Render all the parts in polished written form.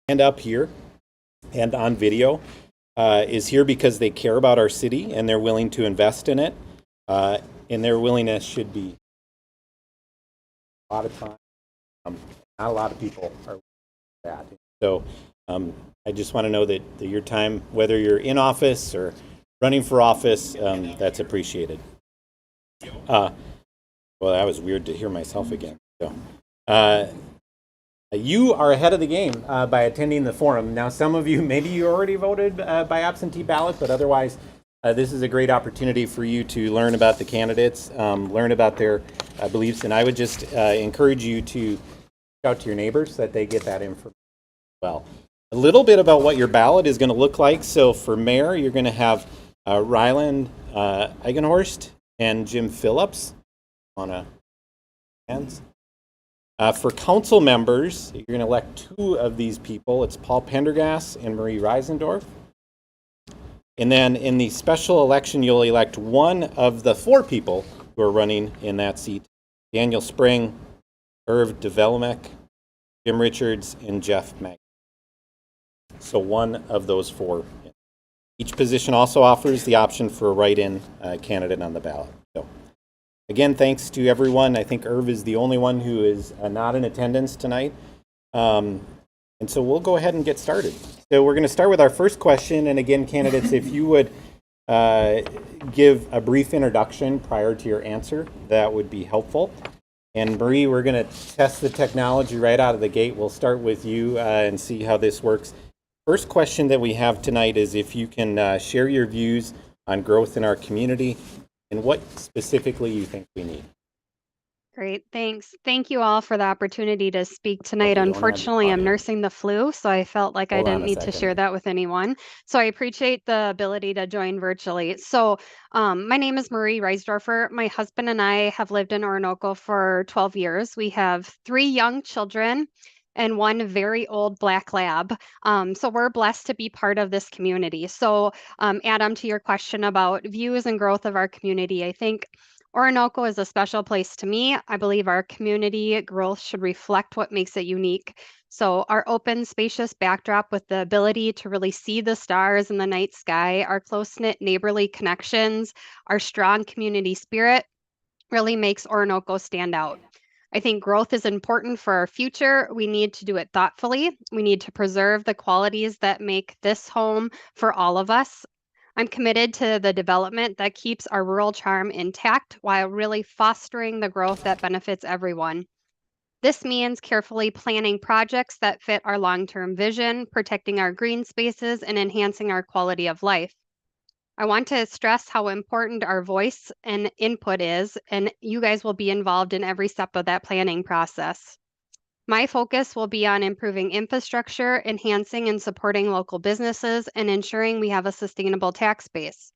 and up here and on video is here because they care about our city and they're willing to invest in it. And their willingness should be a lot of time. Not a lot of people are that. So I just want to know that your time, whether you're in office or running for office, that's appreciated. Well, that was weird to hear myself again. So, you are ahead of the game by attending the forum. Now, some of you, maybe you already voted by absentee ballot, but otherwise, this is a great opportunity for you to learn about the candidates, learn about their beliefs, and I would just encourage you to reach out to your neighbors so that they get that information as well. A little bit about what your ballot is going to look like. So for mayor, you're going to have Ryland Eigenhorst and Jim Phillips on a hands. For council members, you're going to elect two of these people. It's Paul Pendergast and Marie Reisendorf. And then in the special election, you'll elect one of the four people who are running in that seat: Daniel Spring, Irv DeVelmek, Jim Richards, and Jeff Mag. So one of those four. Each position also offers the option for a write-in candidate on the ballot. So again, thanks to everyone. I think Irv is the only one who is not in attendance tonight. And so we'll go ahead and get started. So we're going to start with our first question. And again, candidates, if you would give a brief introduction prior to your answer, that would be helpful. And Marie, we're going to test the technology right out of the gate. We'll start with you and see how this works. First question that we have tonight is if you can share your views on growth in our community and what specifically you think we need. Great, thanks. Thank you all for the opportunity to speak tonight. We don't have Unfortunately, I'm audio. nursing the flu, so I felt like I Hold on didn't a need to second. share that with anyone. So I appreciate the ability to join virtually. So my name is Marie Reisdorfer. My husband and I have lived in Oronoco for 12 years. We have 3 young children and 1 very old black lab. So we're blessed to be part of this community. So Adam, to your question about views and growth of our community, I think Oronoco is a special place to me. I believe our community growth should reflect what makes it unique. So, our open, spacious backdrop with the ability to really see the stars in the night sky, our close knit neighborly connections, our strong community spirit really makes Oronoco stand out. I think growth is important for our future. We need to do it thoughtfully. We need to preserve the qualities that make this home for all of us. I'm committed to the development that keeps our rural charm intact while really fostering the growth that benefits everyone. This means carefully planning projects that fit our long term vision, protecting our green spaces, and enhancing our quality of life. I want to stress how important our voice and input is, and you guys will be involved in every step of that planning process. My focus will be on improving infrastructure, enhancing and supporting local businesses, and ensuring we have a sustainable tax base.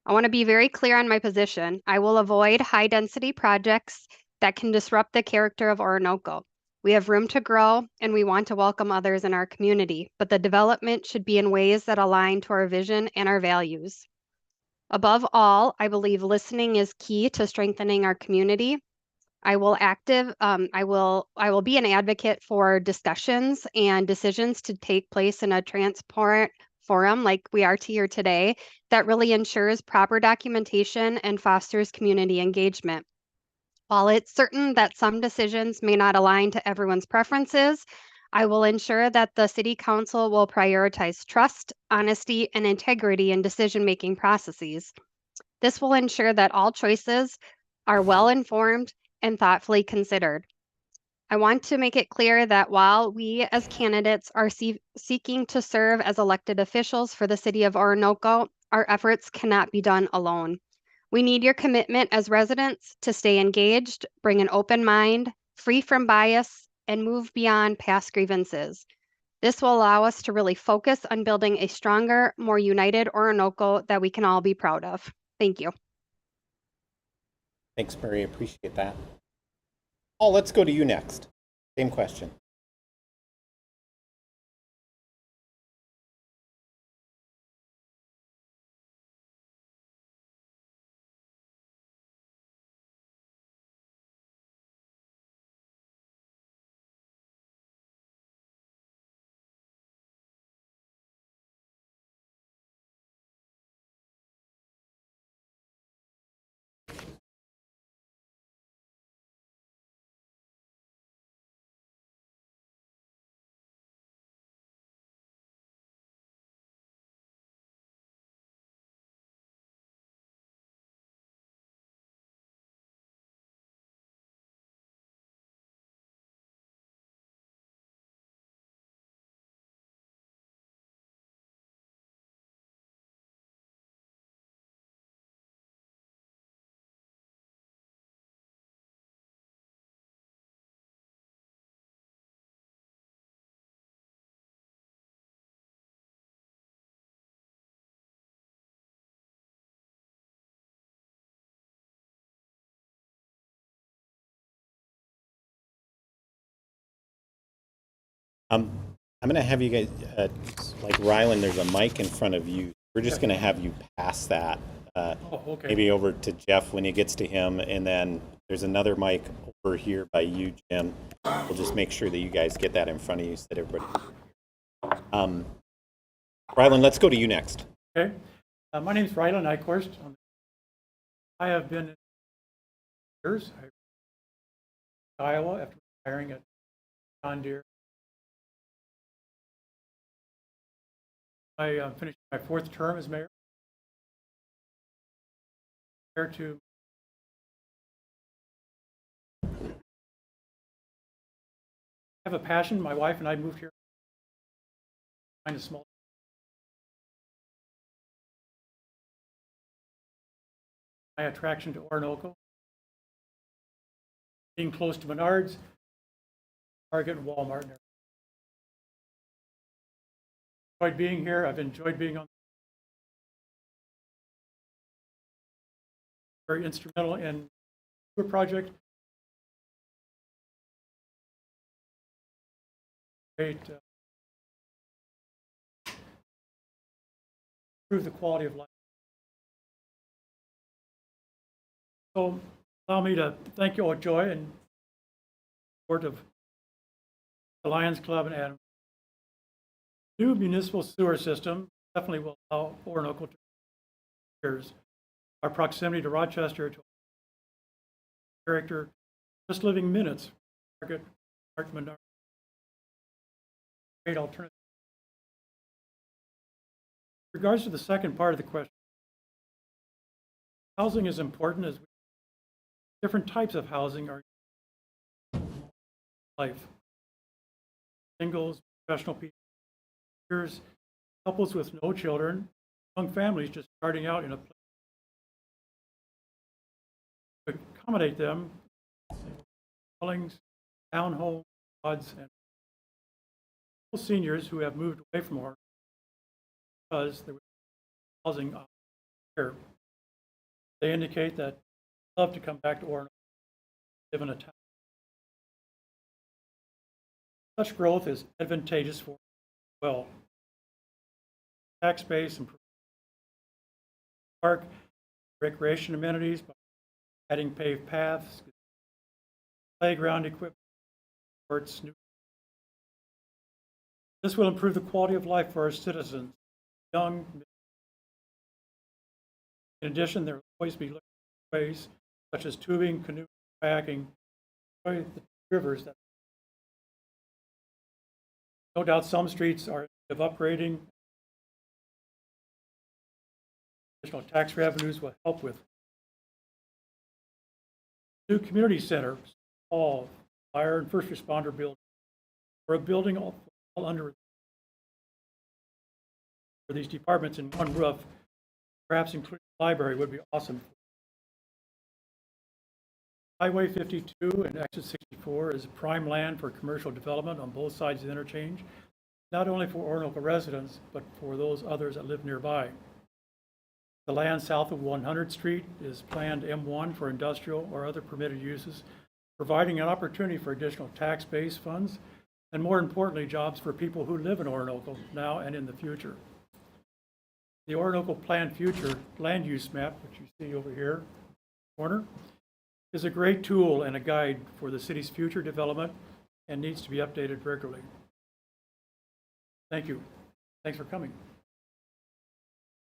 I want to be very clear on my position. I will avoid high density projects that can disrupt the character of Oronoco. We have room to grow and we want to welcome others in our community, but the development should be in ways that align to our vision and our values. Above all, I believe listening is key to strengthening our community. I will be an advocate for discussions and decisions to take place in a transparent forum like we are here today that really ensures proper documentation and fosters community engagement. While it's certain that some decisions may not align to everyone's preferences, I will ensure that the City Council will prioritize trust, honesty, and integrity in decision-making processes. This will ensure that all choices are well informed and thoughtfully considered. I want to make it clear that while we as candidates are seeking to serve as elected officials for the city of Oronoco, our efforts cannot be done alone. We need your commitment as residents to stay engaged, bring an open mind, free from bias, and move beyond past grievances. This will allow us to really focus on building a stronger, more united Oronoco that we can all be proud of. Thank you. Thanks, Marie. Appreciate that. Paul, let's go to you next. Same question. I'm going to have you guys, like Rylan, there's a mic in front of you. We're just going to have you pass that, Okay. maybe over to Jeff when he gets to him, and then there's another mic over here by you, Jim. We'll just make sure that you guys get that in front of you so that everybody. Rylan, let's go to you next. Okay. My name is Rylan Nyquist. I have been in years. Iowa after retiring at John Deere. I finished my 4th term as mayor. There to have a passion. My wife and I moved here. Kind of small. My attraction to Oronoco, being close to Menards, Target, and Walmart. Enjoyed being here. I've enjoyed being on. Very instrumental in the project. Great. Improve the quality of life. So allow me to thank you all, Joy, and support of the Lions Club and Adam. New municipal sewer system definitely will allow Oronoco to years. Our proximity to Rochester, to character, just living minutes. Target, Menard. Great alternative. In regards to the second part of the question, housing is important as different types of housing are life. Singles, professional people, peers, couples with no children, young families just starting out in a place. To accommodate them, dwellings, townhomes, pods, and seniors who have moved away from Oregon because there was housing out here. They indicate that they love to come back to Oregon, live in a town. Such growth is advantageous for, well, tax base and park, recreation amenities by adding paved paths, playground equipment, sports. This will improve the quality of life for our citizens, young. In addition, there will always be ways such as tubing, canoe, kayaking, the rivers. That no doubt some streets are of upgrading. Additional tax revenues will help with. New community center, all fire and first responder building, or a building all under for these departments in one roof, perhaps including the library, would be awesome. Highway 52 and Exit 64 is prime land for commercial development on both sides of the interchange, not only for Oronoco residents, but for those others that live nearby. The land south of 100th Street is planned M1 for industrial or other permitted uses, providing an opportunity for additional tax base funds, and more importantly, jobs for people who live in Oronoco now and in the future. The Oronoco Planned Future Land Use Map, which you see over here in the corner, is a great tool and a guide for the city's future development and needs to be updated regularly. Thank you. Thanks for coming.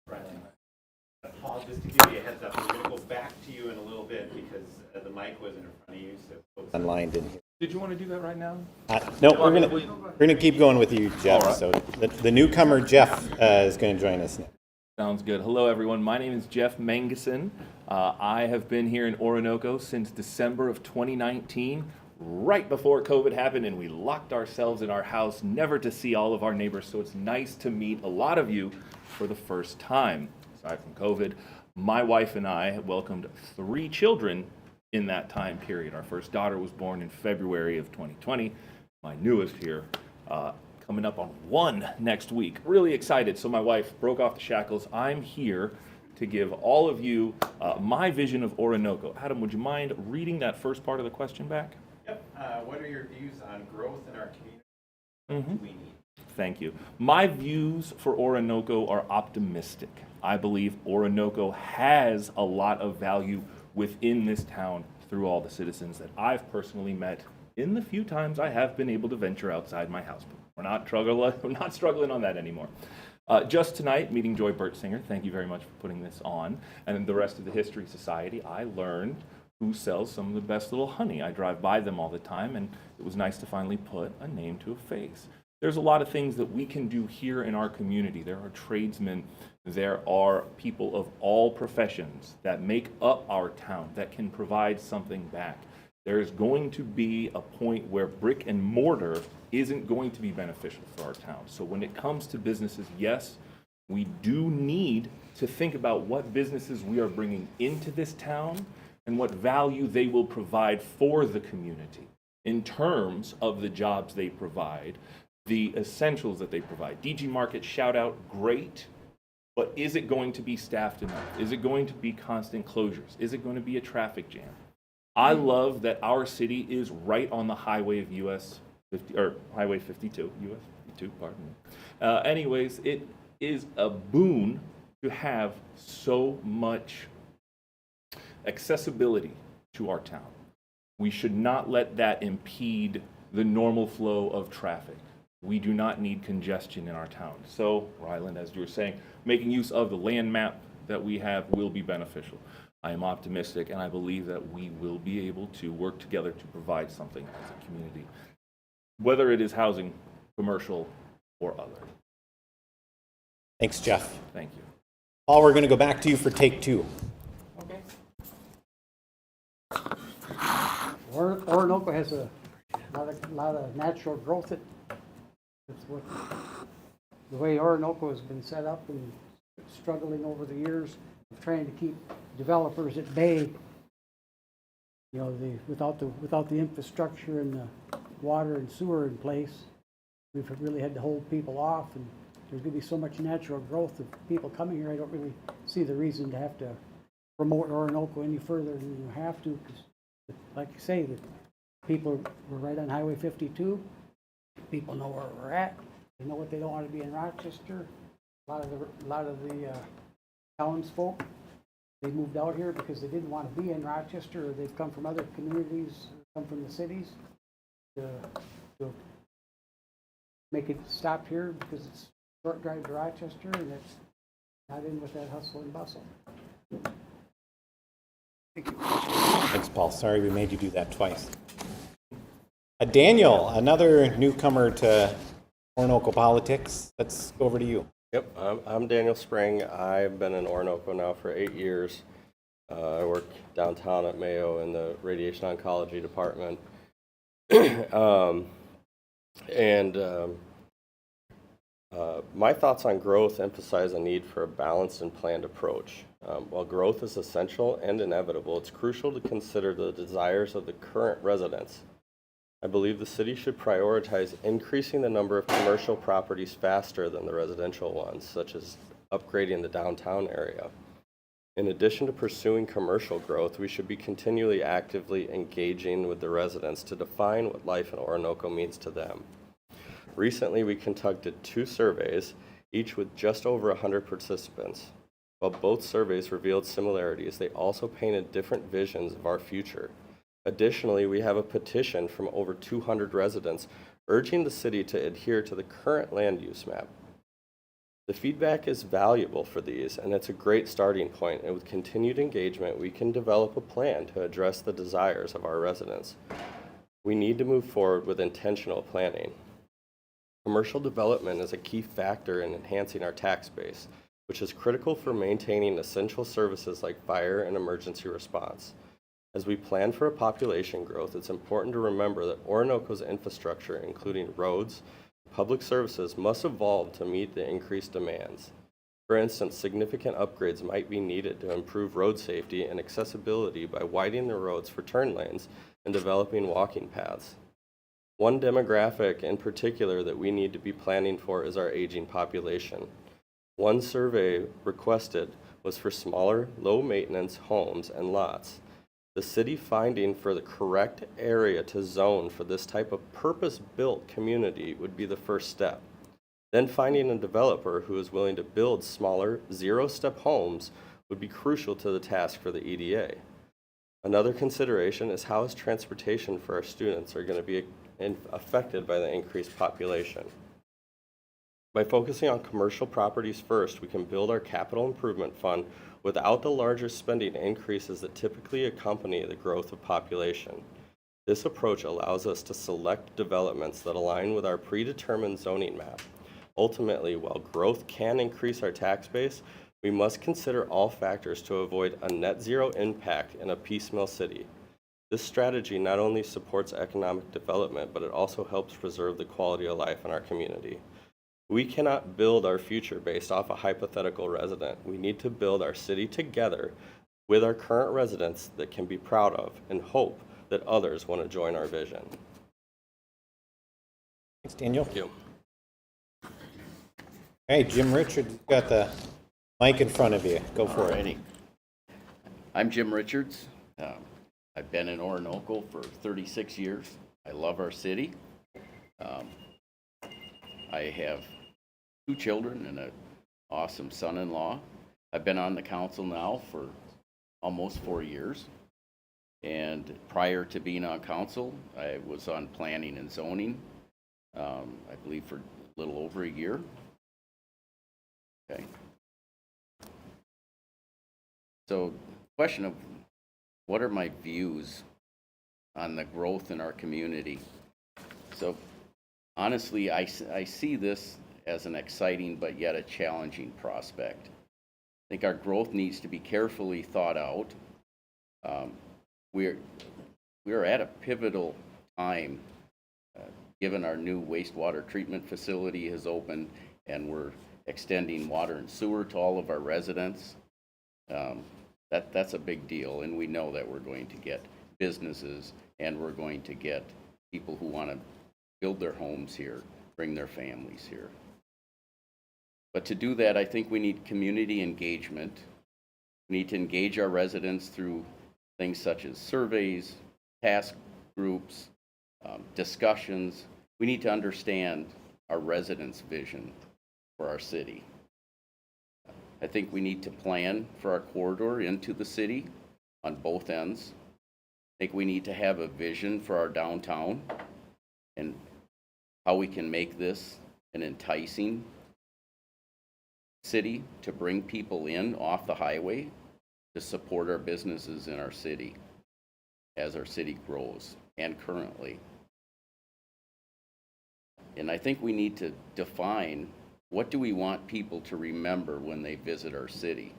Right. Paul, just to give you a heads up, we're going to go back to you in a little bit because the mic wasn't in front of you, so folks online didn't hear. Did you want to do that right now? No, we're gonna keep going with you, Jeff. Right. So the newcomer Jeff is going to join us now. Sounds good. Hello, everyone. My name is Jeff Mangeson. I have been here in Oronoco since December of 2019, right before COVID happened, and we locked ourselves in our house, never to see all of our neighbors. So it's nice to meet a lot of you for the first time. Aside from COVID, my wife and I welcomed 3 children in that time period. Our first daughter was born in February of 2020. My newest here, coming up on 1 next week. Really excited. So my wife broke off the shackles. I'm here to give all of you my vision of Oronoco. Adam, would you mind reading that first part of the question back? Yep. What are your views on growth in our community? we need. Thank you. My views for Oronoco are optimistic. I believe Oronoco has a lot of value within this town through all the citizens that I've personally met in the few times I have been able to venture outside my house. We're not struggling on that anymore. Just tonight, meeting Joy Bertsinger, thank you very much for putting this on, and the rest of the History Society, I learned who sells some of the best little honey. I drive by them all the time, and it was nice to finally put a name to a face. There's a lot of things that we can do here in our community. There are tradesmen, there are people of all professions that make up our town that can provide something back. There's going to be a point where brick and mortar isn't going to be beneficial for our town. So when it comes to businesses, yes, we do need to think about what businesses we are bringing into this town and what value they will provide for the community in terms of the jobs they provide, the essentials that they provide. DG Market shout out, great, but is it going to be staffed enough? Is it going to be constant closures? Is it going to be a traffic jam? I love that our city is right on the highway of Highway 52, US 52, pardon me. Anyways, it is a boon to have so much accessibility to our town. We should not let that impede the normal flow of traffic. We do not need congestion in our town. So, Ryland, as you were saying, making use of the land map that we have will be beneficial. I am optimistic, and I believe that we will be able to work together to provide something as a community, whether it is housing, commercial, or other. Thanks, Jeff. Thank you. Paul, we're going to go back to you for take two. Okay. Oronoco has a lot of natural growth. It's what the way Oronoco has been set up and struggling over the years of trying to keep developers at bay. You know, without the infrastructure and the water and sewer in place, we've really had to hold people off. And there's going to be so much natural growth of people coming here. I don't really see the reason to have to promote Oronoco any further than you have to, because, like you say, the people were right on Highway 52. People know where we're at. They know what they don't want to be in Rochester. A lot of the townsfolk, they moved out here because they didn't want to be in Rochester, or they've come from other communities, come from the cities to make it stop here because it's a short drive to Rochester, and it's not in with that hustle and bustle. Thank you. Thanks, Paul. Sorry we made you do that twice. Daniel, another newcomer to Oronoco politics. Let's go over to you. Yep, I'm Daniel Spring. I've been in Oronoco now for 8 years. I work downtown at Mayo in the radiation oncology department. My thoughts on growth emphasize a need for a balanced and planned approach. While growth is essential and inevitable, it's crucial to consider the desires of the current residents. I believe the city should prioritize increasing the number of commercial properties faster than the residential ones, such as upgrading the downtown area. In addition to pursuing commercial growth, we should be continually actively engaging with the residents to define what life in Oronoco means to them. Recently, we conducted 2 surveys, each with just over 100 participants. While both surveys revealed similarities, they also painted different visions of our future. Additionally, we have a petition from over 200 residents urging the city to adhere to the current land use map. The feedback is valuable for these, and it's a great starting point, and with continued engagement, we can develop a plan to address the desires of our residents. We need to move forward with intentional planning. Commercial development is a key factor in enhancing our tax base, which is critical for maintaining essential services like fire and emergency response. As we plan for a population growth, it's important to remember that Oronoco's infrastructure, including roads, public services, must evolve to meet the increased demands. For instance, significant upgrades might be needed to improve road safety and accessibility by widening the roads for turn lanes and developing walking paths. One demographic in particular that we need to be planning for is our aging population. One survey requested was for smaller, low-maintenance homes and lots. The city finding for the correct area to zone for this type of purpose-built community would be the first step. Then finding a developer who is willing to build smaller, zero-step homes would be crucial to the task for the EDA. Another consideration is how is transportation for our students are going to be affected by the increased population. By focusing on commercial properties first, we can build our capital improvement fund without the larger spending increases that typically accompany the growth of population. This approach allows us to select developments that align with our predetermined zoning map. Ultimately, while growth can increase our tax base, we must consider all factors to avoid a net zero impact in a piecemeal city. This strategy not only supports economic development, but it also helps preserve the quality of life in our community. We cannot build our future based off a hypothetical resident. We need to build our city together with our current residents that can be proud of and hope that others want to join our vision. Thanks, Daniel. Thank you. Hey, Jim Richards, you've got the mic in front of you. Go for it. Alrighty. I'm Jim Richards. I've been in Oronoco for 36 years. I love our city. I have 2 children and an awesome son-in-law. I've been on the council now for almost 4 years. And prior to being on council, I was on planning and zoning, I believe for a little over a year. Okay. So, question of what are my views on the growth in our community? So, honestly, I see this as an exciting but yet a challenging prospect. I think our growth needs to be carefully thought out. We're at a pivotal time, given our new wastewater treatment facility has opened and we're extending water and sewer to all of our residents. That's a big deal, and we know that we're going to get businesses and we're going to get people who want to build their homes here, bring their families here. But to do that, I think we need community engagement. We need to engage our residents through things such as surveys, task groups, discussions. We need to understand our residents' vision for our city. I think we need to plan for our corridor into the city on both ends. I think we need to have a vision for our downtown and how we can make this an enticing city to bring people in off the highway to support our businesses in our city as our city grows and currently. And I think we need to define what do we want people to remember when they visit our city.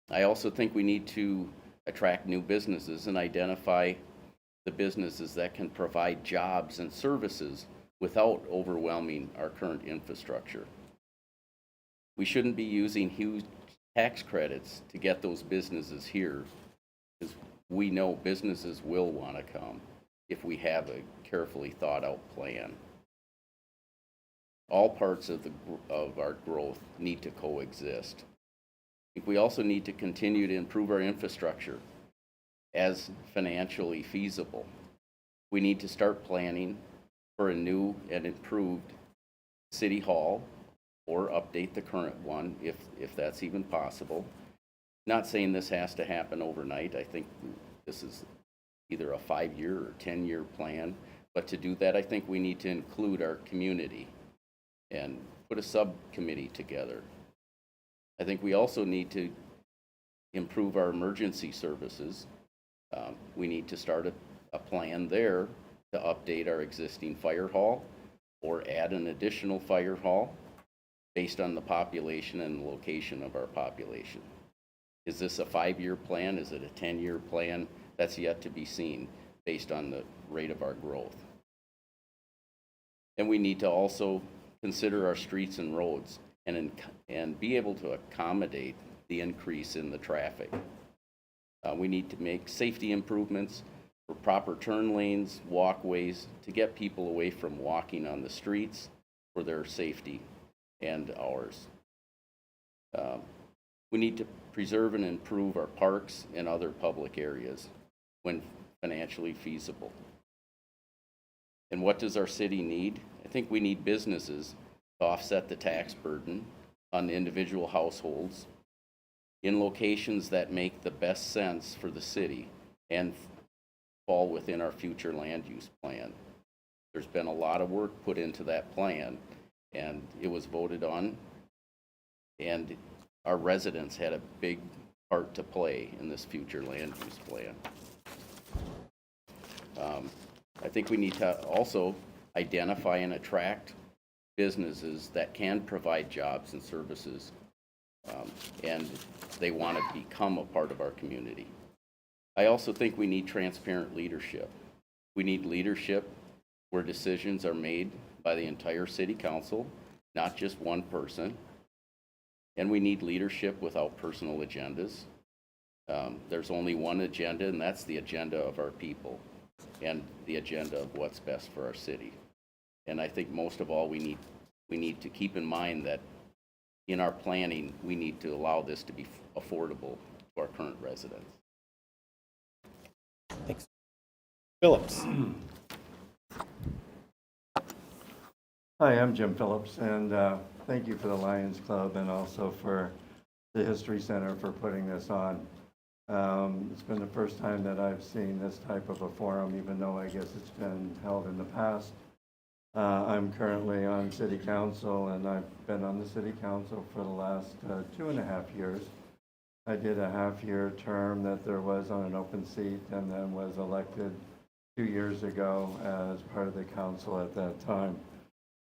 I also think we need to attract new businesses and identify the businesses that can provide jobs and services without overwhelming our current infrastructure. We shouldn't be using huge tax credits to get those businesses here, because we know businesses will want to come if we have a carefully thought out plan. All parts of our growth need to coexist. I think we also need to continue to improve our infrastructure as financially feasible. We need to start planning for a new and improved city hall or update the current one if that's even possible. Not saying this has to happen overnight. I think this is either a 5-year or 10-year plan. But to do that, I think we need to include our community and put a subcommittee together. I think we also need to improve our emergency services. We need to start a plan there to update our existing fire hall or add an additional fire hall based on the population and the location of our population. Is this a 5-year plan? Is it a 10-year plan? That's yet to be seen based on the rate of our growth. And we need to also consider our streets and roads and be able to accommodate the increase in the traffic. We need to make safety improvements for proper turn lanes, walkways, to get people away from walking on the streets for their safety and ours. We need to preserve and improve our parks and other public areas when financially feasible. And what does our city need? I think we need businesses to offset the tax burden on individual households in locations that make the best sense for the city and fall within our future land use plan. There's been a lot of work put into that plan, and it was voted on, and our residents had a big part to play in this future land use plan. I think we need to also identify and attract businesses that can provide jobs and services, and they want to become a part of our community. I also think we need transparent leadership. We need leadership where decisions are made by the entire city council, not just one person. And we need leadership without personal agendas. There's only one agenda, and that's the agenda of our people and the agenda of what's best for our city. And I think most of all, we need to keep in mind that in our planning, we need to allow this to be affordable to our current residents. Thanks. Phillips. Hi, I'm Jim Phillips, and thank you for the Lions Club and also for the History Center for putting this on. It's been the first time that I've seen this type of a forum, even though I guess it's been held in the past. I'm currently on City Council, and I've been on the City Council for the last 2.5 years. I did a half-year term that there was on an open seat, and then was elected 2 years ago as part of the council at that time.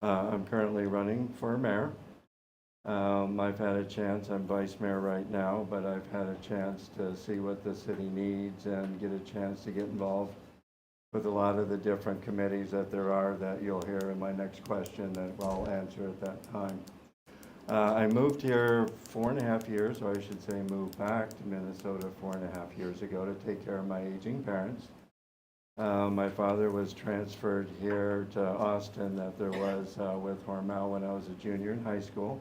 I'm currently running for mayor. I've had a chance, I'm vice mayor right now, but I've had a chance to see what the city needs and get a chance to get involved with a lot of the different committees that there are that you'll hear in my next question that I'll answer at that time. I moved here 4.5 years, or I should say moved back to Minnesota 4.5 years ago to take care of my aging parents. My father was transferred here to Austin that there was with Hormel when I was a junior in high school.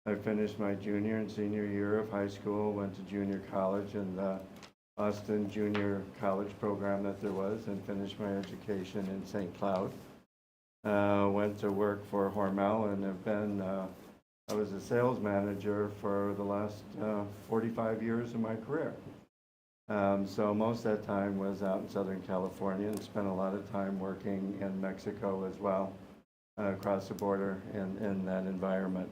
I finished my junior and senior year of high school, went to junior college in the Austin Junior College program that there was, and finished my education in St. Cloud. Went to work for Hormel and have been, I was a sales manager for the last 45 years of my career. So most of that time was out in Southern California, and spent a lot of time working in Mexico as well, across the border in that environment.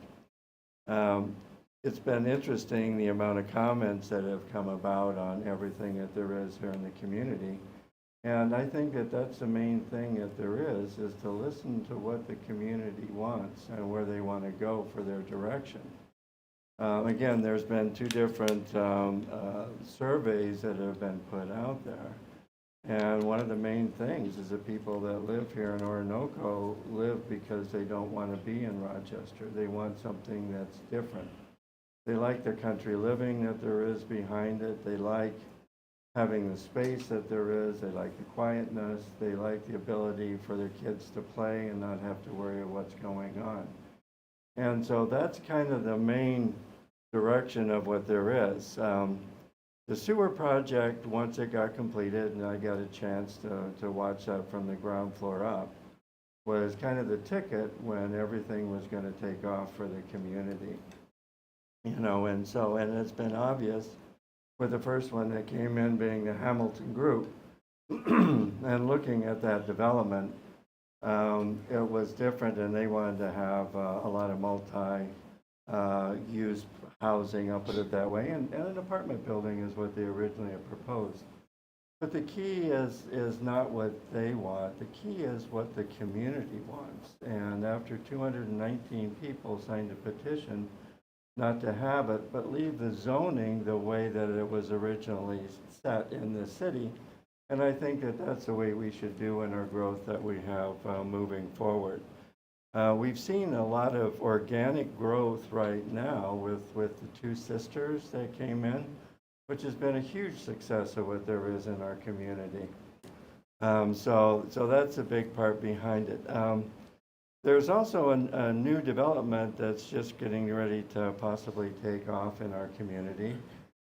It's been interesting the amount of comments that have come about on everything that there is here in the community. And I think that that's the main thing that there is to listen to what the community wants and where they want to go for their direction. Again, there's been 2 different surveys that have been put out there. And one of the main things is the people that live here in Oronoco live because they don't want to be in Rochester. They want something that's different. They like the country living that there is behind it. They like having the space that there is. They like the quietness. They like the ability for their kids to play and not have to worry of what's going on. And so that's kind of the main direction of what there is. The sewer project, once it got completed, and I got a chance to watch that from the ground floor up, was kind of the ticket when everything was going to take off for the community. You know, and it's been obvious with the first one that came in being the Hamilton Group, and looking at that development, it was different, and they wanted to have a lot of multi-use housing, I'll put it that way, and an apartment building is what they originally had proposed. But the key is not what they want. The key is what the community wants. And after 219 people signed a petition not to have it, but leave the zoning the way that it was originally set in the city. And I think that that's the way we should do in our growth that we have moving forward. We've seen a lot of organic growth right now with the 2 sisters that came in, which has been a huge success of what there is in our community. So that's a big part behind it. There's also a new development that's just getting ready to possibly take off in our community,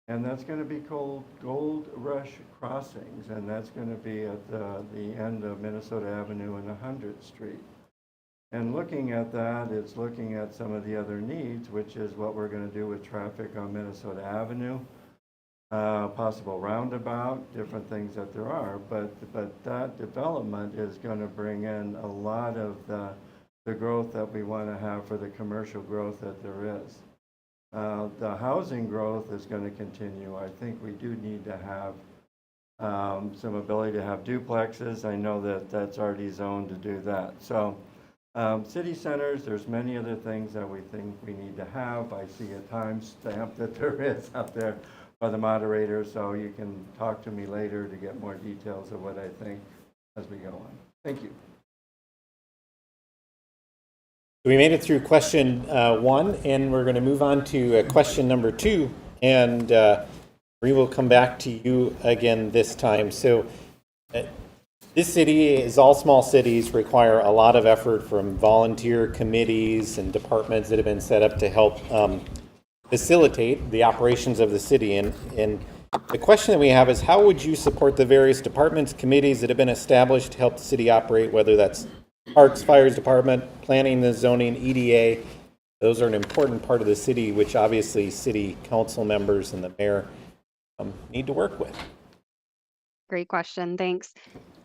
and that's going to be called Gold Rush Crossings, and that's going to be at the end of Minnesota Avenue and 100th Street. And looking at that, it's looking at some of the other needs, which is what we're going to do with traffic on Minnesota Avenue, possible roundabout, different things that there are. But that development is going to bring in a lot of the growth that we want to have for the commercial growth that there is. The housing growth is going to continue. I think we do need to have some ability to have duplexes. I know that that's already zoned to do that. So city centers, there's many other things that we think we need to have. I see a time stamp that there is up there by the moderator, so you can talk to me later to get more details of what I think as we go on. Thank you. We made it through question 1, and we're going to move on to question number 2. And we will come back to you again this time. So this city, as all small cities, require a lot of effort from volunteer committees and departments that have been set up to help facilitate the operations of the city. And the question that we have is, how would you support the various departments, committees that have been established to help the city operate, whether that's Parks, Fires Department, Planning, the Zoning, EDA? Those are an important part of the city, which obviously city council members and the mayor need to work with. Great question. Thanks.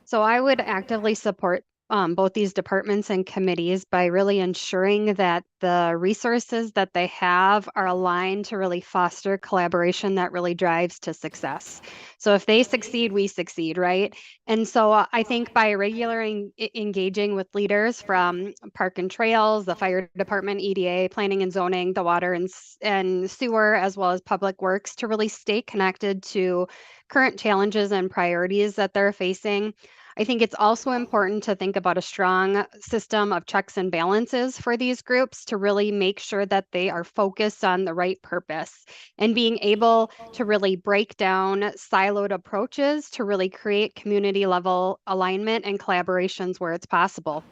So I would actively support both these departments and committees by really ensuring that the resources that they have are aligned to really foster collaboration that really drives to success. So if they succeed, we succeed, right? And so I think by regularly engaging with leaders from Park and Trails, the Fire Department, EDA, Planning and Zoning, the Water and Sewer, as well as Public Works, to really stay connected to current challenges and priorities that they're facing. I think it's also important to think about a strong system of checks and balances for these groups to really make sure that they are focused on the right purpose, and being able to really break down siloed approaches to really create community level alignment and collaborations where it's possible.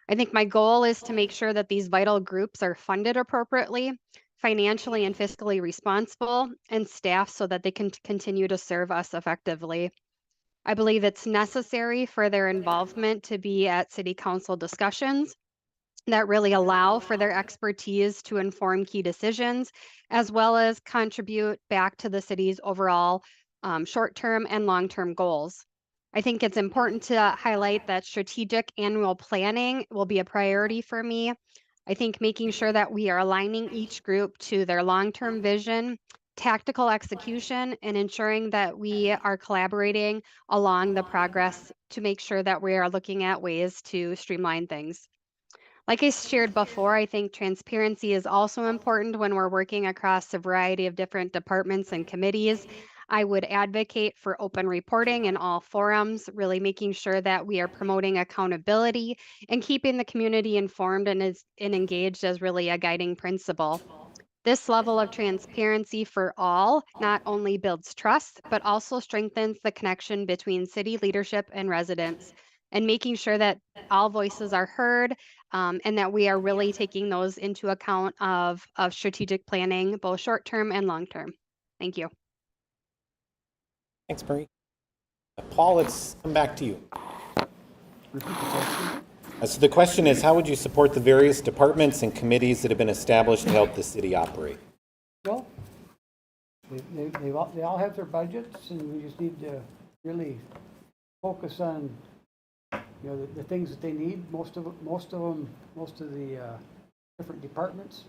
I think my goal is to make sure that these vital groups are funded appropriately, financially and fiscally responsible, and staffed so that they can continue to serve us effectively. I believe it's necessary for their involvement to be at city council discussions that really allow for their expertise to inform key decisions, as well as contribute back to the city's overall short-term and long-term goals. I think it's important to highlight that strategic annual planning will be a priority for me. I think making sure that we are aligning each group to their long-term vision, tactical execution, and ensuring that we are collaborating along the progress to make sure that we are looking at ways to streamline things. Like I shared before, I think transparency is also important when we're working across a variety of different departments and committees. I would advocate for open reporting in all forums, really making sure that we are promoting accountability and keeping the community informed and engaged as really a guiding principle. This level of transparency for all not only builds trust, but also strengthens the connection between city leadership and residents, and making sure that all voices are heard, and that we are really taking those into account of strategic planning, both short term and long term. Thank you. Thanks, Marie. Paul, let's come back to you. Repeat the question. So the question is, how would you support the various departments and committees that have been established to help the city operate? Well, they all have their budgets, and we just need to really focus on, you know, the things that they need. Most of the different departments,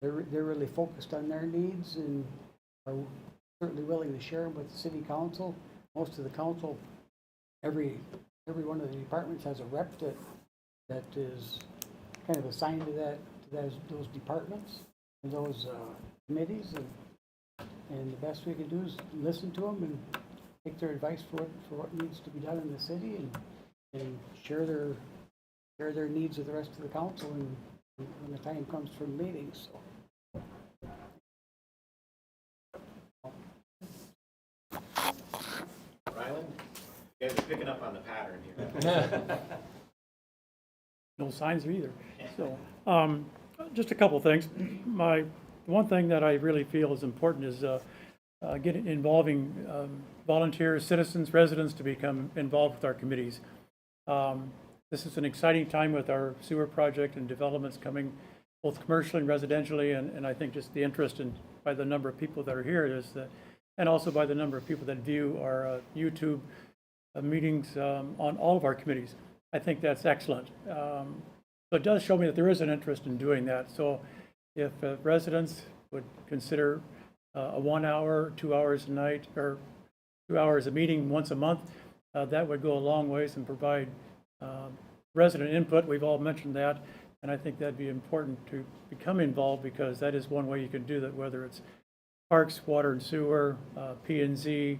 they're really focused on their needs and are certainly willing to share them with the city council. Most of the council, every one of the departments has a rep that is kind of assigned to those departments and those committees, and the best we can do is listen to them and take their advice for what needs to be done in the city, and share their needs with the rest of the council when the time comes for meetings. So. Ryland, you guys are picking up on the pattern here. no signs there either. So, just a couple things. One thing that I really feel is important is involving volunteers, citizens, residents to become involved with our committees. This is an exciting time with our sewer project and developments coming both commercially and residentially, and I think just the interest in by the number of people that are here is that, and also by the number of people that view our YouTube meetings on all of our committees. I think that's excellent. So it does show me that there is an interest in doing that. So if residents would consider a 1 hour, 2 hours a night, or 2 hours a meeting once a month, that would go a long ways and provide resident input. We've all mentioned that, and I think that'd be important to become involved, because that is one way you can do that, whether it's parks, water and sewer, P&Z,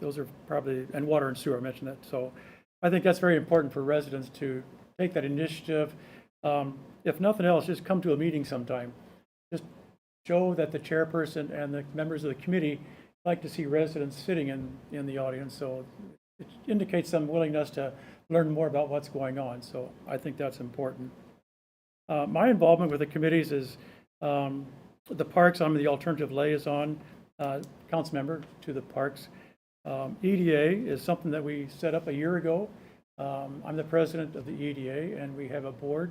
those are probably, and water and sewer, I mentioned that. So I think that's very important for residents to take that initiative. If nothing else, just come to a meeting sometime. Just show that the chairperson and the members of the committee like to see residents sitting in the audience. So it indicates some willingness to learn more about what's going on. So I think that's important. My involvement with the committees is the parks. I'm the alternative liaison, council member to the parks. EDA is something that we set up a year ago. I'm the president of the EDA, and we have a board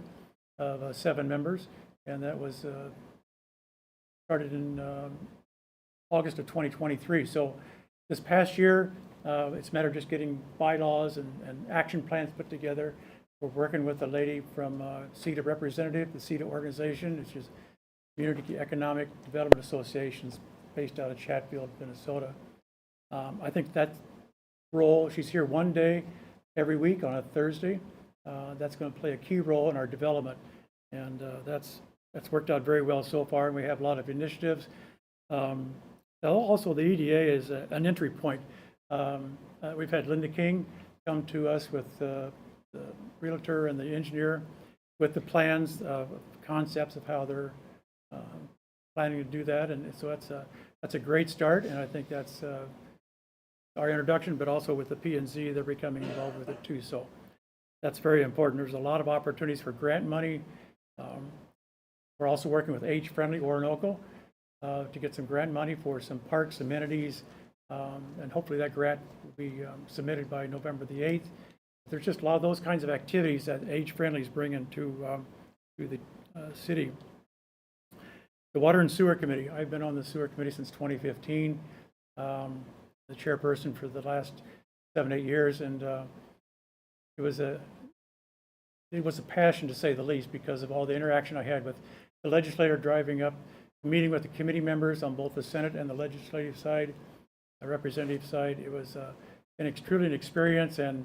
of 7 members, and that was started in August of 2023. So this past year, it's a matter of just getting bylaws and action plans put together. We're working with a lady from CETA Representative, the CETA organization, which is Community Economic Development Associations based out of Chatfield, Minnesota. I think that role, she's here one day every week on a Thursday. That's going to play a key role in our development, and that's worked out very well so far, and we have a lot of initiatives. Also, the EDA is an entry point. We've had Linda King come to us with the realtor and the engineer with the plans, concepts of how they're planning to do that, and so that's a great start, and I think that's our introduction, but also with the P&Z, they're becoming involved with it too. So that's very important. There's a lot of opportunities for grant money. We're also working with Age-Friendly Oronoco to get some grant money for some parks, amenities, and hopefully that grant will be submitted by November the 8th. There's just a lot of those kinds of activities that Age-Friendly is bringing to the city. The Water and Sewer Committee. I've been on the Sewer Committee since 2015. The chairperson for the last 7-8 years, and it was a passion, to say the least, because of all the interaction I had with the legislator driving up, meeting with the committee members on both the Senate and the legislative side, the representative side. It was truly an experience, and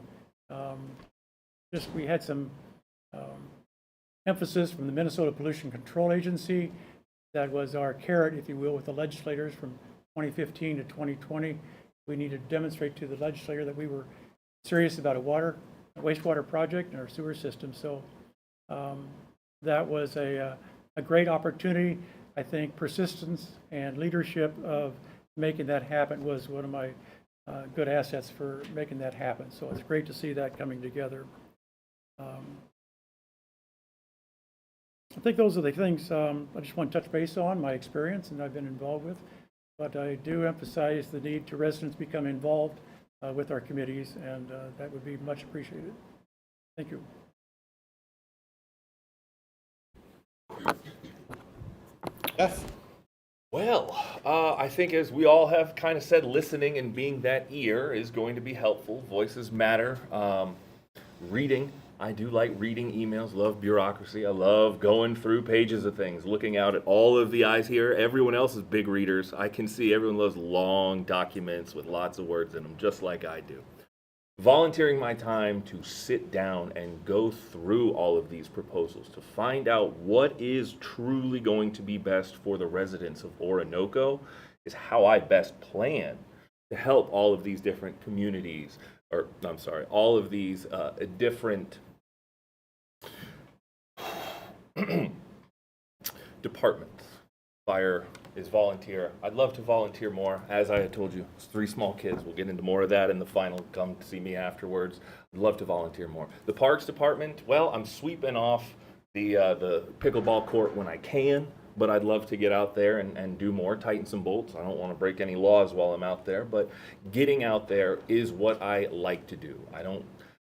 just we had some emphasis from the Minnesota Pollution Control Agency. That was our carrot, if you will, with the legislators from 2015 to 2020. We needed to demonstrate to the legislature that we were serious about a wastewater project in our sewer system. So that was a great opportunity. I think persistence and leadership of making that happen was one of my good assets for making that happen. So it's great to see that coming together. I think those are the things I just want to touch base on, my experience and I've been involved with. But I do emphasize the need to residents become involved with our committees, and that would be much appreciated. Thank you. Yes. Well, I think, as we all have kind of said, listening and being that ear is going to be helpful. Voices matter. Reading. I do like reading emails, love bureaucracy. I love going through pages of things, looking out at all of the eyes here. Everyone else is big readers. I can see everyone loves long documents with lots of words in them, just like I do. Volunteering my time to sit down and go through all of these proposals to find out what is truly going to be best for the residents of Oronoco is how I best plan to help all of these different communities, or I'm sorry, all of these different departments. fire is volunteer. I'd love to volunteer more. As I had told you, it's 3 small kids. We'll get into more of that in the final. Come see me afterwards. I'd love to volunteer more. The Parks Department, well, I'm sweeping off the pickleball court when I can, but I'd love to get out there and do more, tighten some bolts. I don't want to break any laws while I'm out there, but getting out there is what I like to do. I don't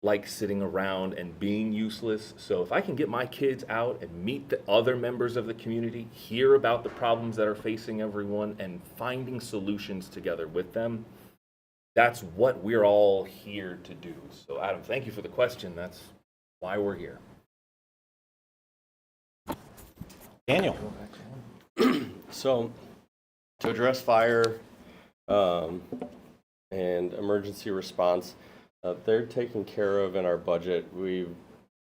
like sitting around and being useless. So if I can get my kids out and meet the other members of the community, hear about the problems that are facing everyone, and finding solutions together with them, that's what we're all here to do. So Adam, thank you for the question. That's why we're here. Daniel. So, to address fire and emergency response, they're taken care of in our budget. The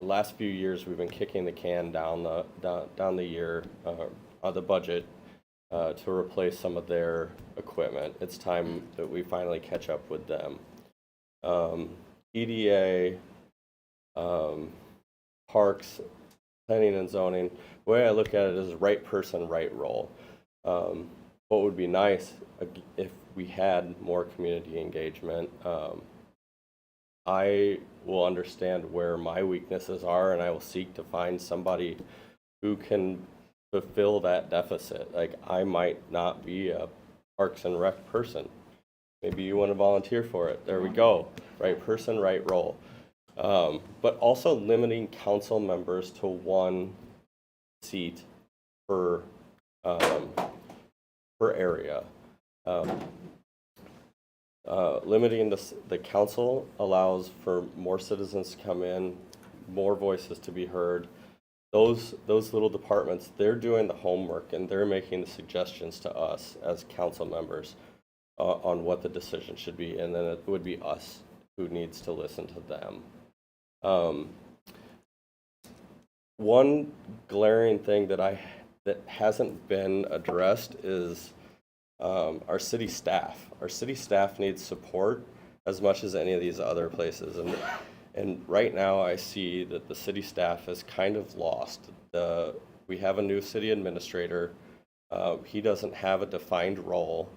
last few years we've been kicking the can down the year on the budget to replace some of their equipment. It's time that we finally catch up with them. EDA, parks, planning and zoning. The way I look at it is right person, right role. What would be nice if we had more community engagement. I will understand where my weaknesses are, and I will seek to find somebody who can fulfill that deficit. Like, I might not be a Parks and Rec person. Maybe you want to volunteer for it. There we go. Right person, right role. But also limiting council members to 1 seat per area. Limiting the council allows for more citizens to come in, more voices to be heard. Those little departments, they're doing the homework and they're making the suggestions to us as council members on what the decision should be, and then it would be us who needs to listen to them. One glaring thing that hasn't been addressed is our city staff. Our city staff needs support as much as any of these other places. And right now I see that the city staff is kind of lost. We have a new city administrator. He doesn't have a defined role.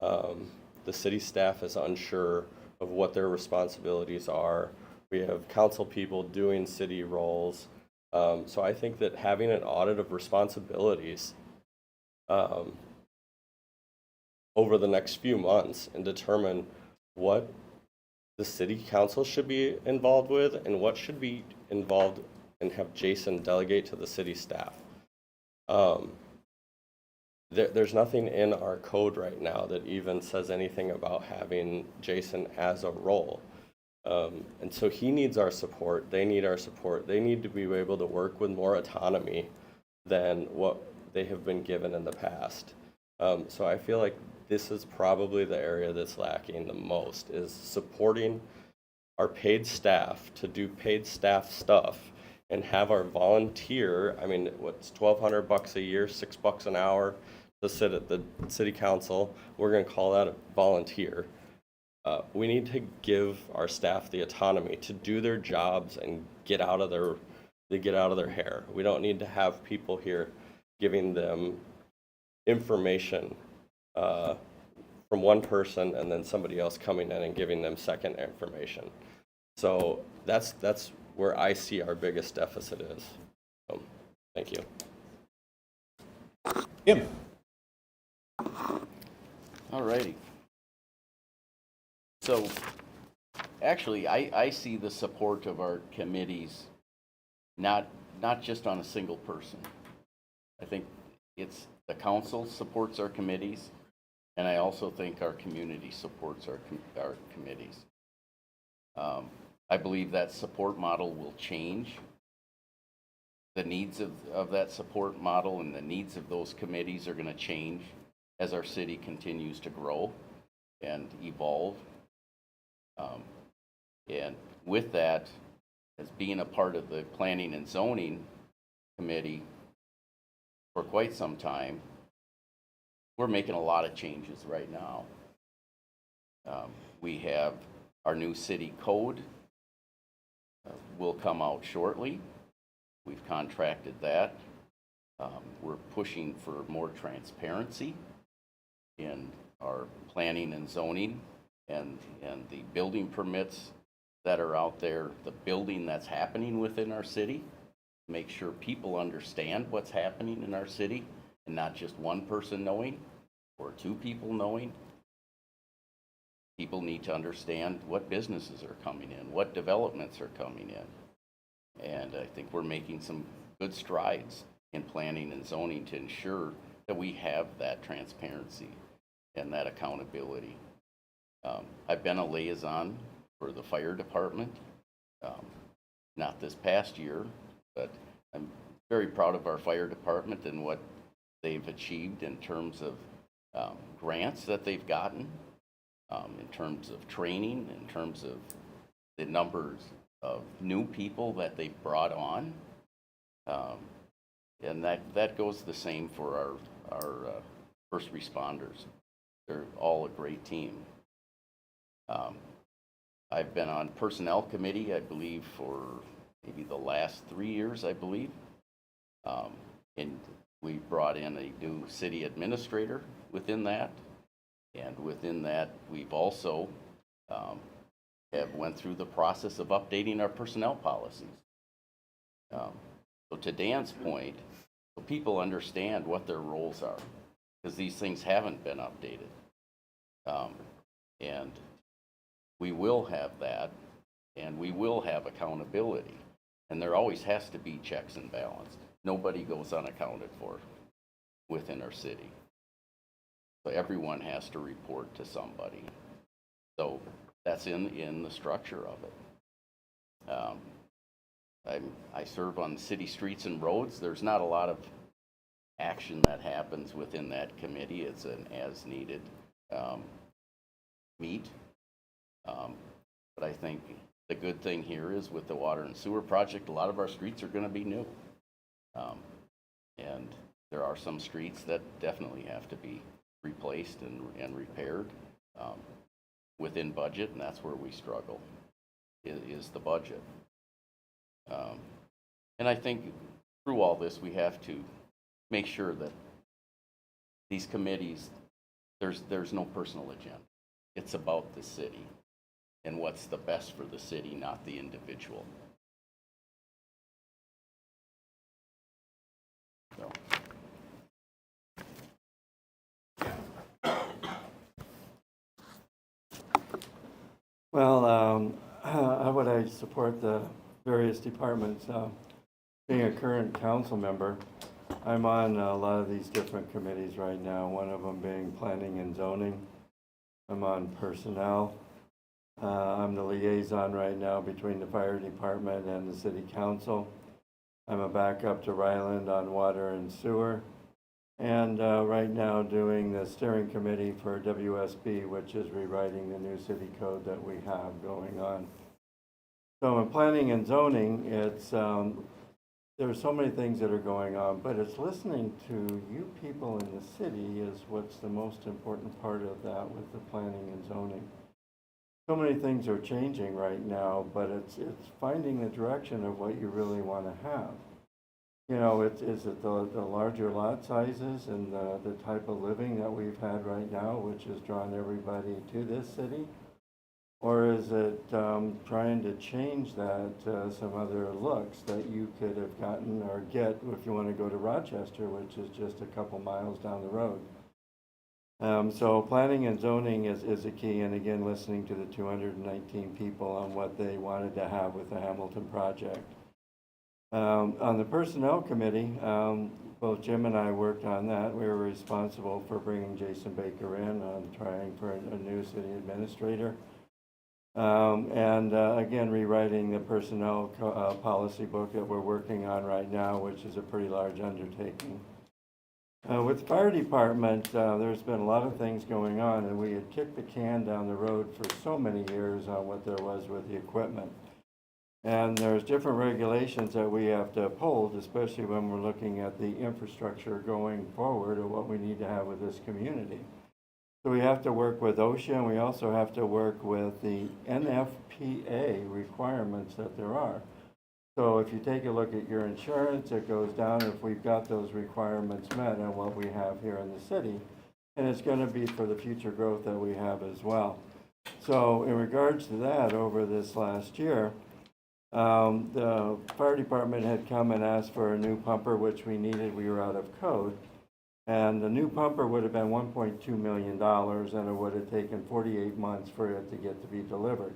The city staff is unsure of what their responsibilities are. We have council people doing city roles. So I think that having an audit of responsibilities over the next few months and determine what the city council should be involved with and what should be involved, and have Jason delegate to the city staff. There's nothing in our code right now that even says anything about having Jason as a role. And so he needs our support. They need our support. They need to be able to work with more autonomy than what they have been given in the past. So I feel like this is probably the area that's lacking the most, is supporting our paid staff to do paid staff stuff and have our volunteer, I mean, what's $1,200 a year, $6 an hour to sit at the city council. We're going to call that a volunteer. We need to give our staff the autonomy to do their jobs and get out of their hair. We don't need to have people here giving them information from one person and then somebody else coming in and giving them second information. So that's where I see our biggest deficit is. Thank you. Jim. All righty. So, actually, I see the support of our committees not just on a single person. I think it's the council supports our committees, and I also think our community supports our committees. I believe that support model will change. The needs of that support model and the needs of those committees are going to change as our city continues to grow and evolve. And with that, as being a part of the Planning and Zoning Committee for quite some time, we're making a lot of changes right now. We have our new city code will come out shortly. We've contracted that. We're pushing for more transparency in our planning and zoning and the building permits that are out there, the building that's happening within our city. Make sure people understand what's happening in our city and not just one person knowing or two people knowing. People need to understand what businesses are coming in, what developments are coming in. And I think we're making some good strides in planning and zoning to ensure that we have that transparency and that accountability. I've been a liaison for the fire department, not this past year, but I'm very proud of our fire department and what they've achieved in terms of grants that they've gotten, in terms of training, in terms of the numbers of new people that they've brought on. And that goes the same for our first responders. They're all a great team. I've been on personnel committee, I believe, for maybe the last 3 years, I believe. And we brought in a new city administrator within that. And within that, we've also have went through the process of updating our personnel policies. So to Dan's point, so people understand what their roles are, because these things haven't been updated. And we will have that, and we will have accountability. And there always has to be checks and balance. Nobody goes unaccounted for within our city. So everyone has to report to somebody. So that's in the structure of it. I serve on city streets and roads. There's not a lot of action that happens within that committee. It's an as-needed meet. But I think the good thing here is with the water and sewer project, a lot of our streets are going to be new. And there are some streets that definitely have to be replaced and repaired within budget, and that's where we struggle, is the budget. And I think through all this, we have to make sure that these committees, there's no personal agenda. It's about the city and what's the best for the city, not the individual. So. Well, how would I support the various departments? Being a current council member, I'm on a lot of these different committees right now, one of them being planning and zoning. I'm on personnel. I'm the liaison right now between the fire department and the city council. I'm a backup to Ryland on water and sewer. And right now doing the steering committee for WSB, which is rewriting the new city code that we have going on. So in planning and zoning, it's there's so many things that are going on, but it's listening to you people in the city is what's the most important part of that with the planning and zoning. So many things are changing right now, but it's finding the direction of what you really want to have. You know, is it the larger lot sizes and the type of living that we've had right now, which has drawn everybody to this city? Or is it trying to change that to some other looks that you could have gotten or get if you want to go to Rochester, which is just a couple miles down the road? So planning and zoning is a key, and again, listening to the 219 people on what they wanted to have with the Hamilton project. On the personnel committee, both Jim and I worked on that. We were responsible for bringing Jason Baker in on trying for a new city administrator. Again, rewriting the personnel policy book that we're working on right now, which is a pretty large undertaking. With the fire department, there's been a lot of things going on, and we had kicked the can down the road for so many years on what there was with the equipment. And there's different regulations that we have to uphold, especially when we're looking at the infrastructure going forward or what we need to have with this community. So we have to work with OSHA, and we also have to work with the NFPA requirements that there are. So if you take a look at your insurance, it goes down if we've got those requirements met and what we have here in the city. And it's going to be for the future growth that we have as well. So in regards to that, over this last year, the fire department had come and asked for a new pumper, which we needed. We were out of code. And the new pumper would have been $1.2 million, and it would have taken 48 months for it to get to be delivered.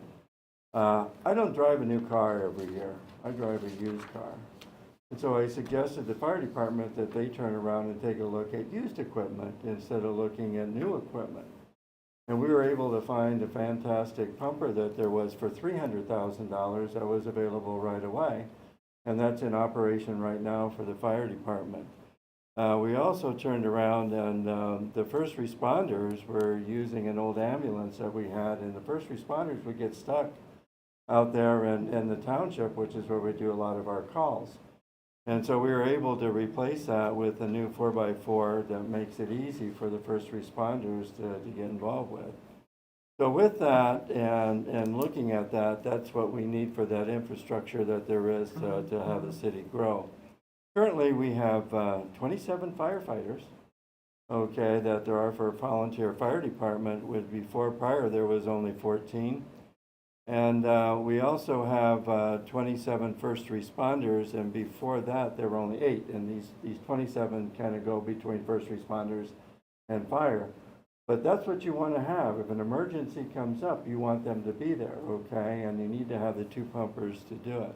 I don't drive a new car every year. I drive a used car. And so I suggested to the fire department that they turn around and take a look at used equipment instead of looking at new equipment. And we were able to find a fantastic pumper that there was for $300,000 that was available right away. And that's in operation right now for the fire department. We also turned around and the first responders were using an old ambulance that we had, and the first responders would get stuck out there in the township, which is where we do a lot of our calls. And so we were able to replace that with a new 4x4 that makes it easy for the first responders to get involved with. So with that and looking at that, that's what we need for that infrastructure that there is to have the city grow. Currently, we have 27 firefighters, okay, that there are for a volunteer fire department. Prior there was only 14. And we also have 27 first responders, and before that there were only 8. And these 27 kind of go between first responders and fire. But that's what you want to have. If an emergency comes up, you want them to be there, okay? And you need to have the 2 pumpers to do it.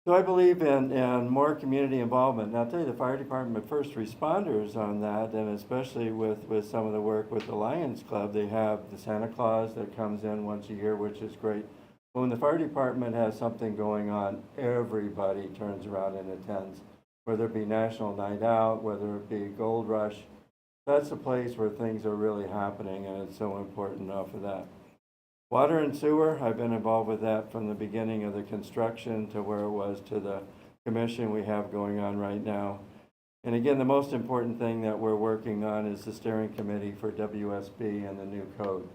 So I believe in more community involvement. And I'll tell you, the fire department first responders on that, and especially with some of the work with the Lions Club, they have the Santa Claus that comes in once a year, which is great. But when the fire department has something going on, everybody turns around and attends, whether it be National Night Out, whether it be Gold Rush. That's a place where things are really happening, and it's so important off of that. Water and sewer, I've been involved with that from the beginning of the construction to where it was to the commission we have going on right now. And again, the most important thing that we're working on is the steering committee for WSB and the new code.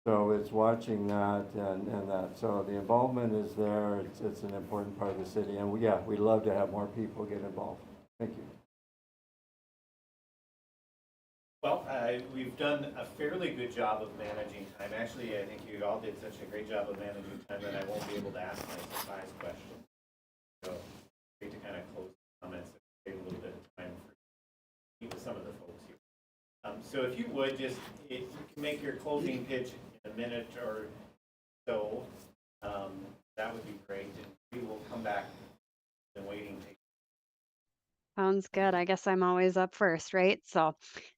So it's watching that and that. So the involvement is there. It's an important part of the city. And we'd love to have more people get involved. Thank you. Well, we've done a fairly good job of managing time. Actually, I think you all did such a great job of managing time that I won't be able to ask my surprise question. So, great to kind of close the comments and save a little bit of time for meet with some of the folks here. So, if you would just you can make your closing pitch in a minute or so, that would be great. And we will come back and waiting. Sounds good. I guess I'm always up first, right? So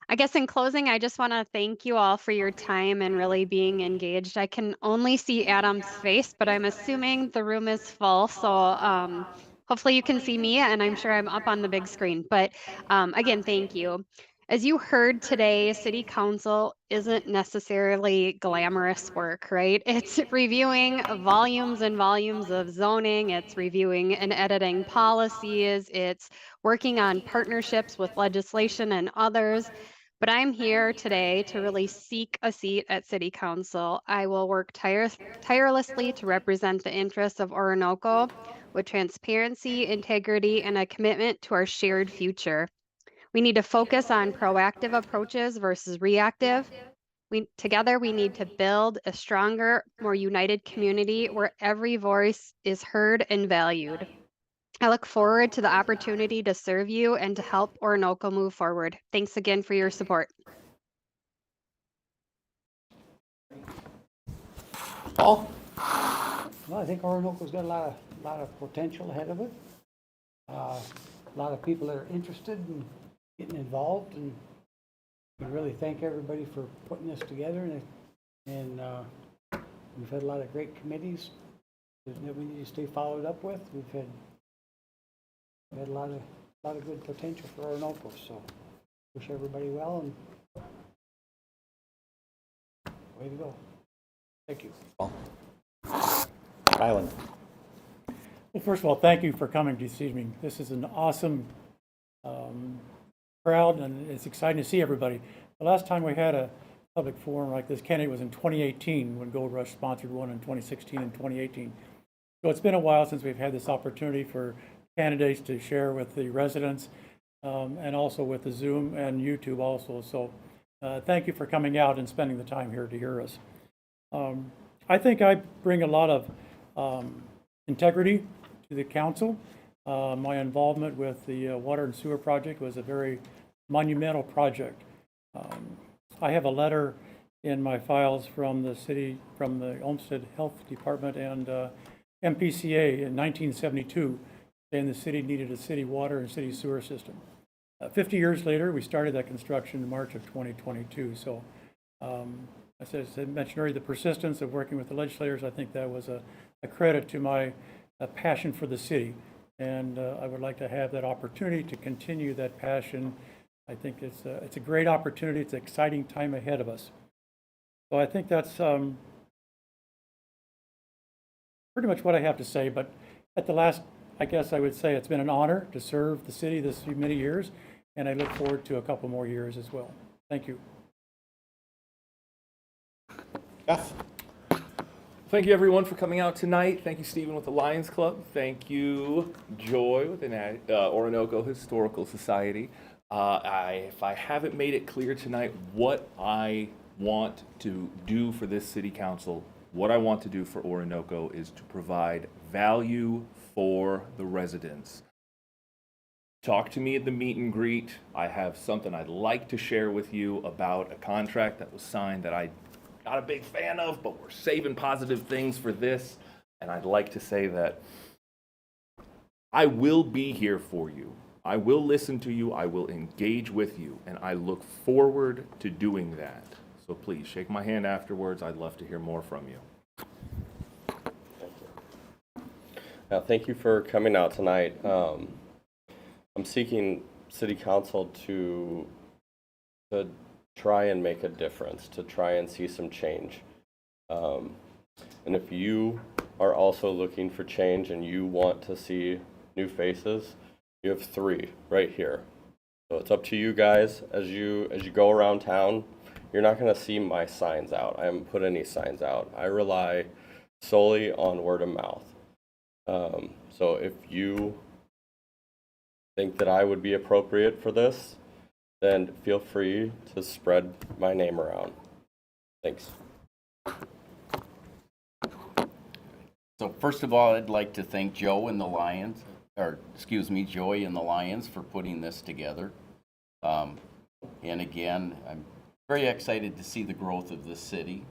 I guess in closing, I just want to thank you all for your time and really being engaged. I can only see Adam's face, but I'm assuming the room is full. So hopefully you can see me, and I'm sure I'm up on the big screen. But again, thank you. As you heard today, City Council isn't necessarily glamorous work, right? It's reviewing volumes and volumes of zoning. It's reviewing and editing policies. It's working on partnerships with legislation and others. But I'm here today to really seek a seat at City Council. I will work tirelessly to represent the interests of Oronoco with transparency, integrity, and a commitment to our shared future. We need to focus on proactive approaches versus reactive. Together, we need to build a stronger, more united community where every voice is heard and valued. I look forward to the opportunity to serve you and to help Oronoco move forward. Thanks again for your support. Paul? Well, I think Oronoco's got a lot of potential ahead of it. A lot of people that are interested in getting involved, and we really thank everybody for putting this together. And we've had a lot of great committees that we need to stay followed up with. We've had a lot of good potential for Oronoco. So wish everybody well, and way to go. Thank you. Island. Well, first of all, thank you for coming this evening. This is an awesome crowd, and it's exciting to see everybody. The last time we had a public forum like this, Kennedy, was in 2018 when Gold Rush sponsored one in 2016 and 2018. So it's been a while since we've had this opportunity for candidates to share with the residents and also with the Zoom and YouTube also. So thank you for coming out and spending the time here to hear us. I think I bring a lot of integrity to the council. My involvement with the water and sewer project was a very monumental project. I have a letter in my files from the city, from the Olmsted Health Department and MPCA in 1972, saying the city needed a city water and city sewer system. 50 years later, we started that construction in March of 2022. So as I mentioned earlier, the persistence of working with the legislators, I think that was a credit to my passion for the city. And I would like to have that opportunity to continue that passion. I think it's a great opportunity. It's an exciting time ahead of us. So I think that's pretty much what I have to say. But at the last, I guess I would say it's been an honor to serve the city this many years, and I look forward to a couple more years as well. Thank you. Jeff? Thank you, everyone, for coming out tonight. Thank you, Stephen, with the Lions Club. Thank you, Joy, with the Oronoco Historical Society. If I haven't made it clear tonight what I want to do for this city council, what I want to do for Oronoco is to provide value for the residents. Talk to me at the meet and greet. I have something I'd like to share with you about a contract that was signed that I'm not a big fan of, but we're saving positive things for this. And I'd like to say that I will be here for you. I will listen to you. I will engage with you. And I look forward to doing that. So please shake my hand afterwards. I'd love to hear more from you. Thank you. Now, thank you for coming out tonight. I'm seeking City Council to try and make a difference, to try and see some change. And if you are also looking for change and you want to see new faces, you have 3 right here. So it's up to you guys as you go around town. You're not going to see my signs out. I haven't put any signs out. I rely solely on word of mouth. So if you think that I would be appropriate for this, then feel free to spread my name around. Thanks. So first of all, I'd like to thank Joe and the Lions, or excuse me, Joy and the Lions for putting this together. And again, I'm very excited to see the growth of this city.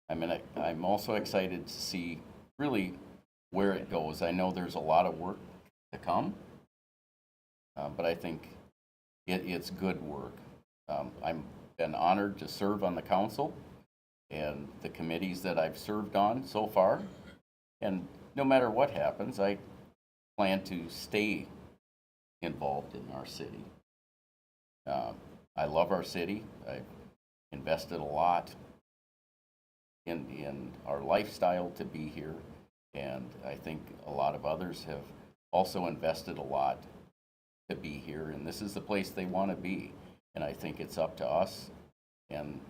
I'm also excited to see really where it goes. I know there's a lot of work to come, but I think it's good work. I've been honored to serve on the council and the committees that I've served on so far. And no matter what happens, I plan to stay involved in our city. I love our city. I've invested a lot in our lifestyle to be here. And I think a lot of others have also invested a lot to be here. And this is the place they want to be. And I think it's up to us, and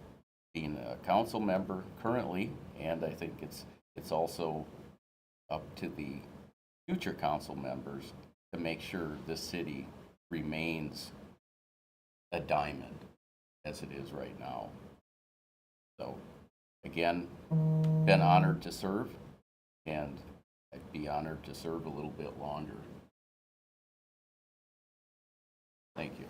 being a council member currently, and I think it's also up to the future council members to make sure this city remains a diamond as it is right now. So again, been honored to serve, and I'd be honored to serve a little bit longer. Thank you.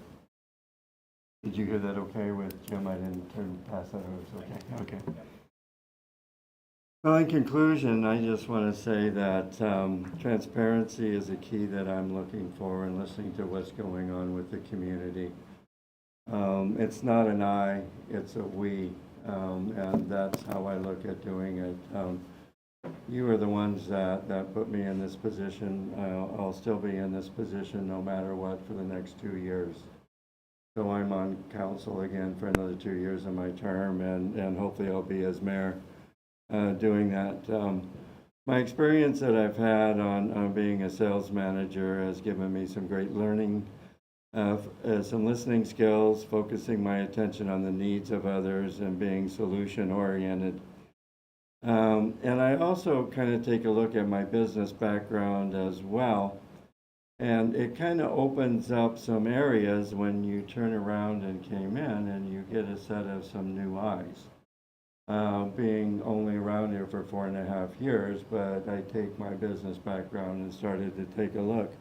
Did you hear that okay with Jim? I didn't pass that over. Okay. Well, in conclusion, I just want to say that transparency is a key that I'm looking for in listening to what's going on with the community. It's not an I, it's a we, and that's how I look at doing it. You are the ones that put me in this position. I'll still be in this position no matter what for the next 2 years. So I'm on council again for another 2 years of my term, and hopefully I'll be as mayor doing that. My experience that I've had on being a sales manager has given me some great learning, some listening skills, focusing my attention on the needs of others, and being solution oriented. And I also kind of take a look at my business background as well. And it kind of opens up some areas when you turn around and came in and you get a set of some new eyes. Being only around here for 4.5 years, but I take my business background and started to take a look.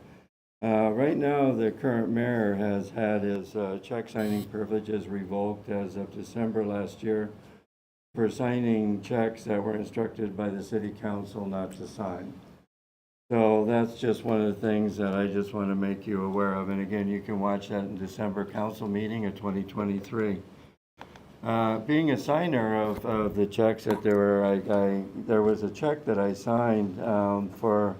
Right now, the current mayor has had his check signing privileges revoked as of December last year for signing checks that were instructed by the city council not to sign. So that's just one of the things that I just want to make you aware of. And again, you can watch that in December council meeting of 2023. Being a signer of the checks that there was a check that I signed for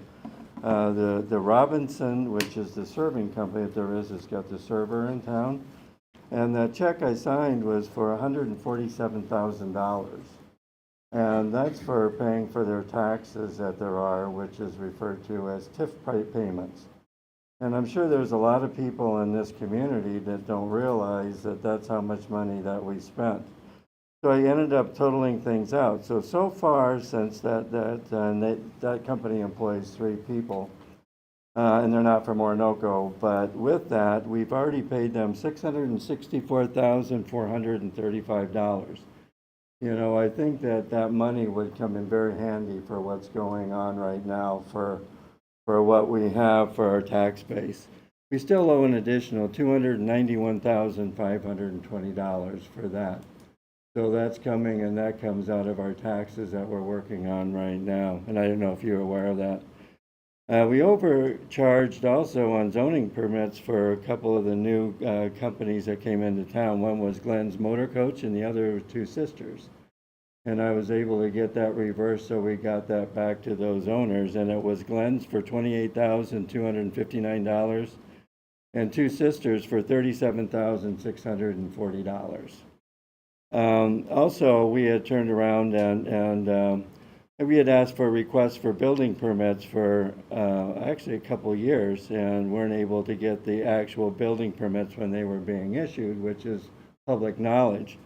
the Robinson, which is the serving company that there is. It's got the server in town. And that check I signed was for $147,000. And that's for paying for their taxes that there are, which is referred to as TIF payments. And I'm sure there's a lot of people in this community that don't realize that that's how much money that we spent. So I ended up totaling things out. So far, since that company employs 3 people, and they're not from Oronoco, but with that, we've already paid them $664,435. You know, I think that money would come in very handy for what's going on right now for what we have for our tax base. We still owe an additional $291,520 for that. So that's coming, and that comes out of our taxes that we're working on right now. And I don't know if you're aware of that. We overcharged also on zoning permits for a couple of the new companies that came into town. One was Glenn's Motor Coach and the other was Two Sisters. And I was able to get that reversed, so we got that back to those owners. And it was Glenn's for $28,259 and Two Sisters for $37,640. Also, we had turned around and we had asked for requests for building permits for actually a couple years and weren't able to get the actual building permits when they were being issued, which is public knowledge.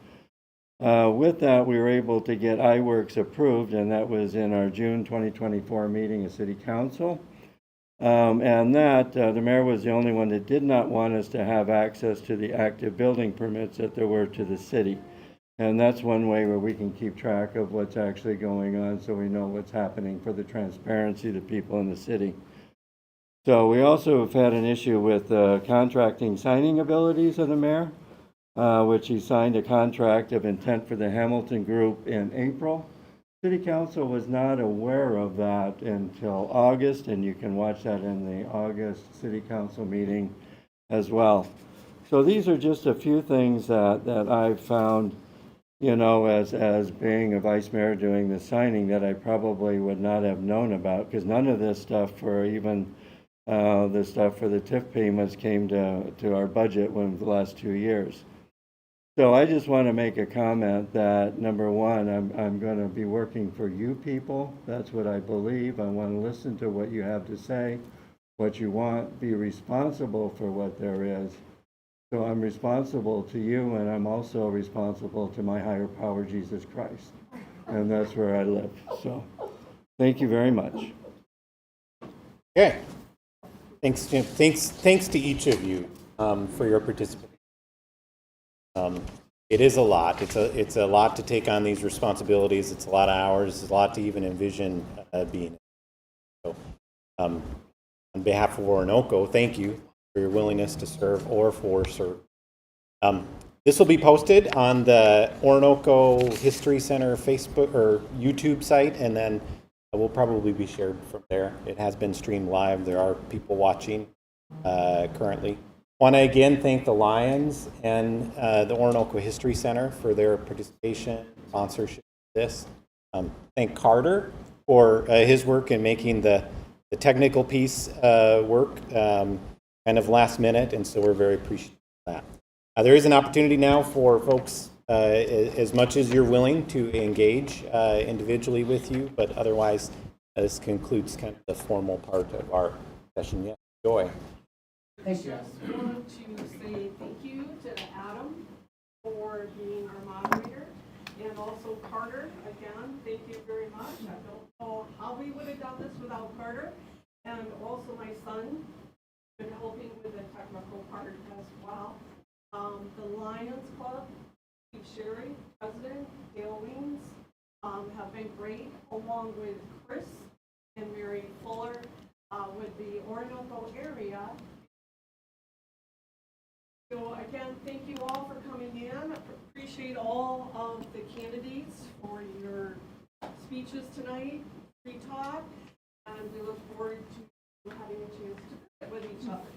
With that, we were able to get iWorks approved, and that was in our June 2024 meeting of City Council. And that, the mayor was the only one that did not want us to have access to the active building permits that there were to the city. And that's one way where we can keep track of what's actually going on so we know what's happening for the transparency to people in the city. So we also have had an issue with contracting signing abilities of the mayor, which he signed a contract of intent for the Hamilton Group in April. City Council was not aware of that until August, and you can watch that in the August City Council meeting as well. So these are just a few things that I've found, you know, as being a vice mayor doing the signing that I probably would not have known about, because none of this stuff for even the stuff for the TIF payments came to our budget in the last 2 years. So I just want to make a comment that, number one, I'm going to be working for you people. That's what I believe. I want to listen to what you have to say, what you want, be responsible for what there is. So I'm responsible to you, and I'm also responsible to my higher power, Jesus Christ. And that's where I live. So thank you very much. Okay. Thanks, Jim. Thanks to each of you for your participation. It is a lot. It's a lot to take on these responsibilities. It's a lot of hours. It's a lot to even envision being. So, on behalf of Oronoco, thank you for your willingness to serve or for serve. This will be posted on the Oronoco History Center Facebook or YouTube site, and then it will probably be shared from there. It has been streamed live. There are people watching currently. Want to again thank the Lions and the Oronoco History Center for their participation, sponsorship of this. Thank Carter for his work in making the technical piece work kind of last minute, and so we're very appreciative of that. There is an opportunity now for folks, as much as you're willing to engage individually with you, but otherwise this concludes kind of the formal part of our session. Yeah, Joy. I just want to say thank you to Adam for being our moderator And also Carter, again, thank you very much. I don't know how we would have done this without Carter. And also my son, been helping with the technical part as well. The Lions Club, Steve Sherry, President, Dale Weems, have been great, along with Chris and Mary Fuller with the Oronoco area. So again, thank you all for coming in. Appreciate all of the candidates for your speeches tonight, free talk, and we look forward to having a chance to visit with each other.